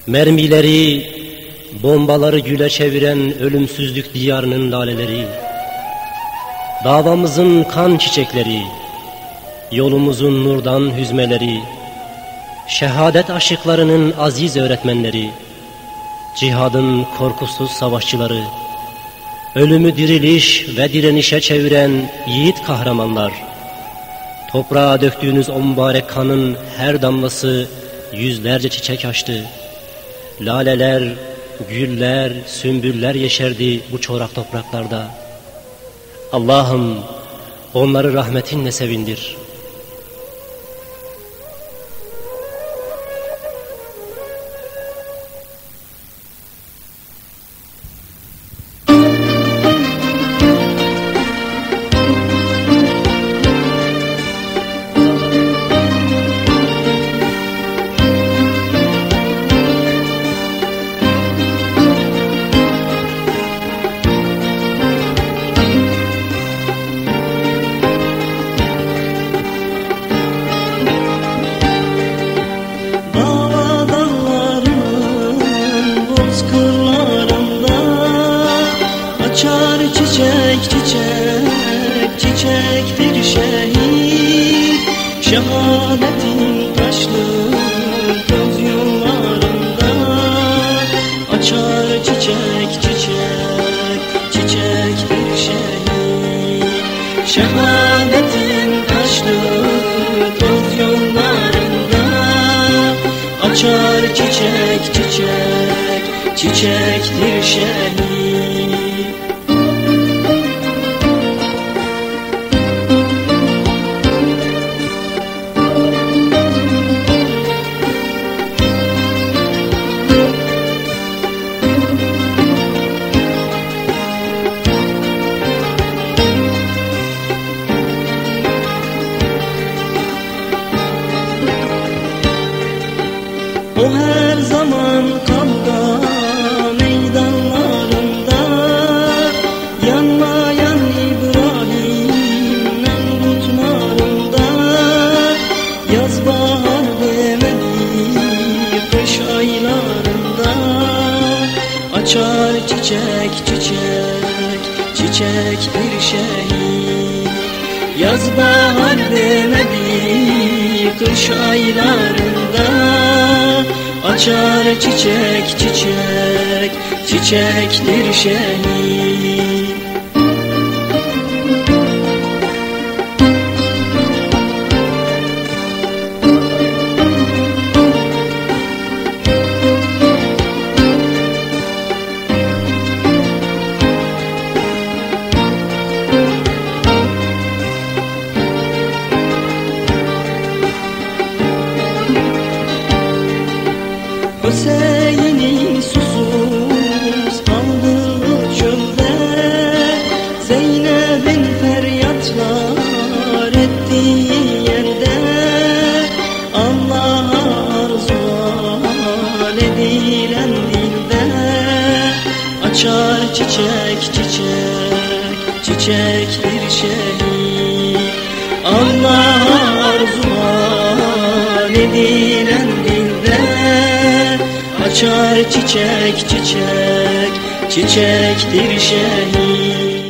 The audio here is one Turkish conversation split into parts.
Mermileri, bombaları güle çeviren ölümsüzlük diyarının laleleri, davamızın kan çiçekleri, yolumuzun nurdan hüzmeleri, şehadet aşıklarının aziz öğretmenleri, cihadın korkusuz savaşçıları, ölümü diriliş ve direnişe çeviren yiğit kahramanlar, toprağa döktüğünüz o mübarek kanın her damlası yüzlerce çiçek açtı. Laleler, güller, sümbüller yeşerdi bu çorak topraklarda. Allah'ım onları rahmetinle sevindir. Çiçek çiçek çiçektir şehit, şehadetin taşlı göz yollarında. Açar çiçek çiçek çiçektir şehit, şehadetin taşlı göz yollarında. Açar çiçek çiçek çiçektir şehit. O her zaman kavga meydanlarında, yanmayan İbrahim Nemrut narında. Yaz bahar demedi kış aylarında, açar çiçek çiçek çiçektir şehit. Yaz bahar demedi kış aylarında, açar çiçek çiçek çiçektir şehit. Hüseyin'in susuz kaldığı çölde, Zeynep'in feryatlar ettiği yerde, Allah'a arzular edilen dilde, açar çiçek çiçek çiçektir şehit. Allah'a arzular edilen dilde, açar çiçek çiçek çiçektir şehit.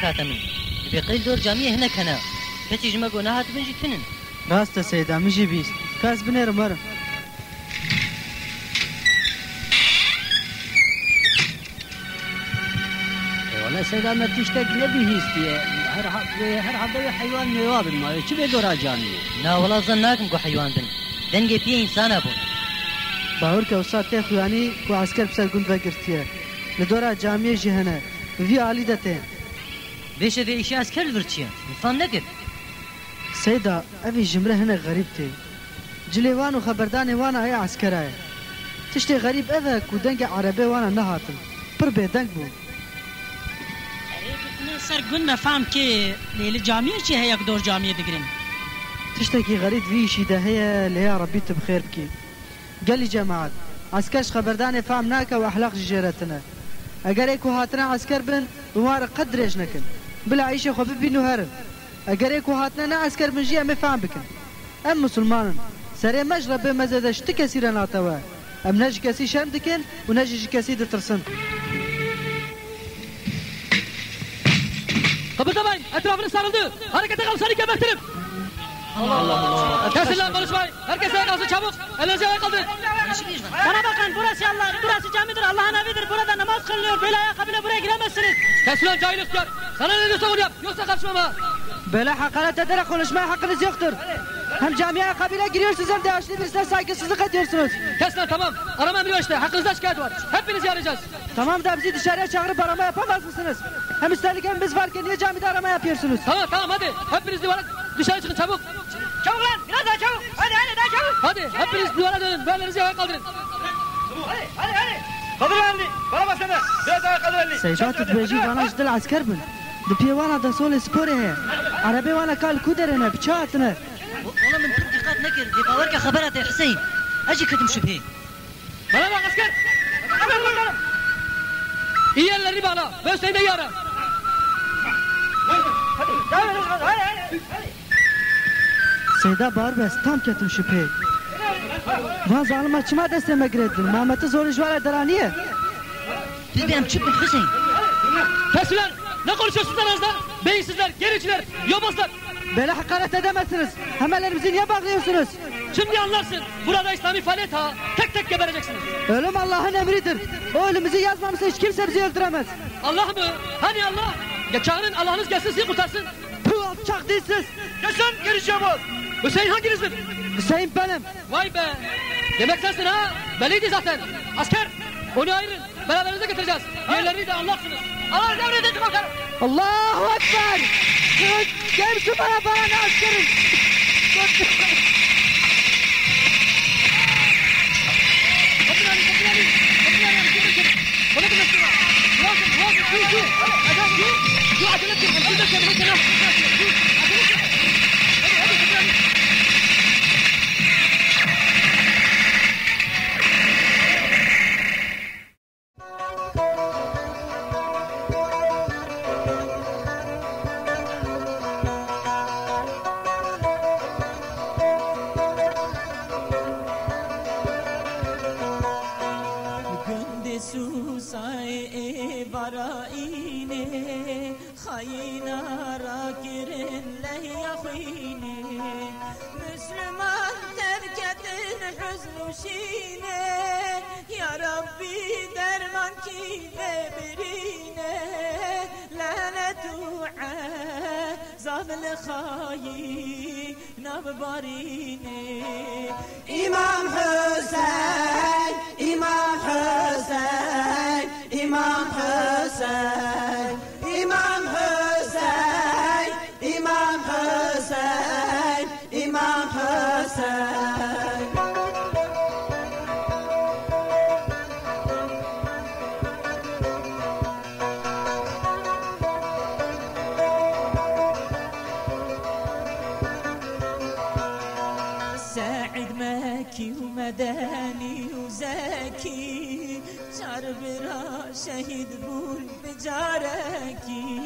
كاتمن بقيل دور جامعة هنا كنا كتيج ما قلنا هات بنجي تنن راست سيدا مجي بيس كاس بنير مرة والله سيدا ما تشتاق نبي هيستي هر حدا حيوان نواب ما شو بدور جامعة لا والله ظناكم كو حيوان بن دنجي فيه إنسان أبو باور كوسات تخواني كو عسكر بسر قند وقرتيه لدورا جامعة جهنة في عالي دتين بيش في إشي عسكر الورتشيا نفهم نقد سيدا أبي جمرة هنا غريبتي جليوان وخبرداني وانا هي عسكراي تشتي غريب أذا كودنج عربي وأنا نهاتن بربي دنج بو سر قلنا فهم كي للجامعة شي هي يقدر جامعة دقرين تشتكي غريب فيشي ده هي اللي يا ربي بخير بكي قال لي جماعة عسكرش خبرداني فهم ناكا وأحلاق جيرتنا اگر ایکو هاتنا عسكر بن ومار قدرش نکن بلا عيشة خو ببینو هرن اگر ایکو هاتنا نا عسكر بن جي ام فهم بکن ام مسلمان سري مجرب مزدش تكسير ناتوا ام نج كسي شرم دكن ونج كسي دترسن Kıpırdamayın. Etrafını sarıldı. Harekete kalsanı gebertirim. Allah. Kesin lan konuşmayın. Herkes ayağa kalsın çabuk. Ellerinizi ayağa kaldırın. Bana bakın burası Allah, burası camidir, Allah'ın evidir. Burada namaz kılınıyor. Böyle ayakkabıyla buraya giremezsiniz. Kesin lan cahil ihtiyar. Sana ne diyorsa onu yap. Yoksa karışmam ha. Böyle hakaret ederek konuşmaya hakkınız yoktur. Hem camiye kabile giriyorsunuz hem de yaşlı birisine saygısızlık ediyorsunuz. Kes lan tamam. Arama emri var işte. Hakkınızda şikayet var. Hepinizi arayacağız. Tamam da bizi dışarıya çağırıp arama yapamaz mısınız? Hem üstelik hem biz varken niye camide arama yapıyorsunuz? Tamam hadi. Hepiniz duvara dışarı çıkın çabuk. Çabuk lan, biraz daha çabuk. Hadi daha çabuk. Hadi hepiniz duvara dönün. Ellerinizi ayağa kaldırın. Hadi. Kaldır elini. Bana baksana. Biraz daha kaldır elini. سيجات تبجي وانا جدل عسكر بن دبي وانا دا سول سبوري هي عربي وانا قال كودرنا بچاتنا والله من تبدي قاد نكر دي باورك خبرات يا حسين اجي كتم شبهي Bana bak asker. İyi ellerini bağla. Ve Hüseyin de iyi ara. سيدا بار بس تام كتم شبهي وان ظالما چما دستما گردن محمد زور جوال درانيه Biz benim çıkın Hüseyin. Kes ulan. Ne konuşuyorsunuz aranızda? Beyinsizler, gericiler, yobazlar. Böyle hakaret edemezsiniz. Hemelerimizi niye bağlıyorsunuz? Şimdi anlarsın. Burada İslami faaliyet ha. Tek tek gebereceksiniz. Ölüm Allah'ın emridir. O ölümümüzü yazmamışsa hiç kimse bizi öldüremez. Allah mı? Hani Allah? Ya çağırın Allah'ınız gelsin sizi kurtarsın. Puh alçak değilsiz. Yaşan gelişe bak. Hüseyin hanginizdir? Hüseyin benim. Vay be. Demek sensin ha. Belliydi zaten. Asker. Onu ayırın. Beraberinize getireceğiz. Diğerlerini de anlarsınız. Allah emredin bakalım. Allahu Ekber. Gel şu bana ne askerim. Müslüman terk edin hüznü şine, ya Rabbi derman kine birine, lanetu azabel hayi nabbarine. İmam Hüseyin, İmam Hüseyin, İmam Hüseyin, İmam Hüseyin, İmam Hüseyin, İmam Hüseyin. سعد مكي ومداني وزكي شربرا شهيد بول بجاركي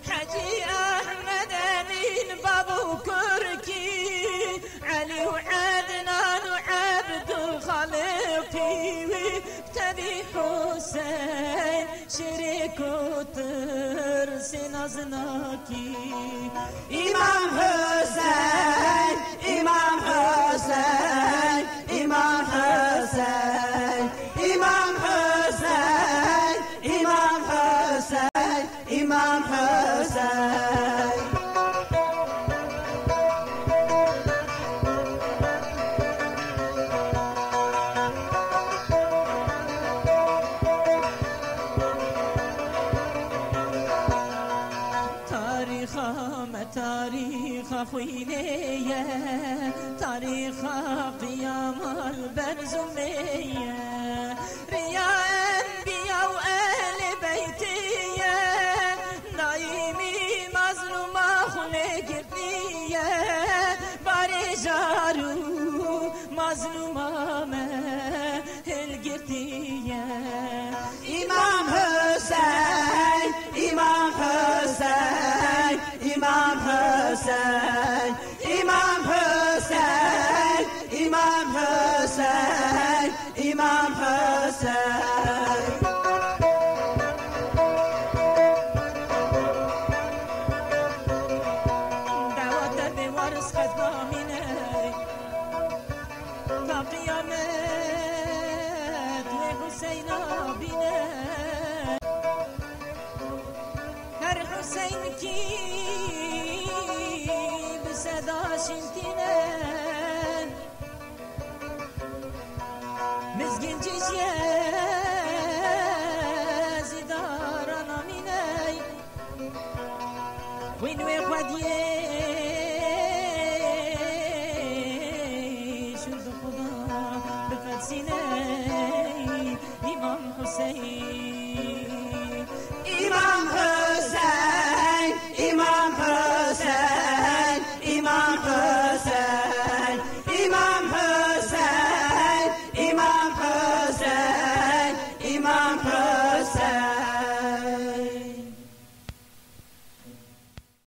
حجي احمد امين بابو كركي علي وعدنان وعبد الخالقي وابتدي حسين شريك وترس نزناكي امام حسين امام حسين امام حسين امام حسين امام حسين امام حسين. تاريخ خوينيه تاريخ قيام البرزميه حسين کی بصداش انتنان مزگن جزیه زدارنا مني وين وقديه شد خدا بفرسيني إمام حسين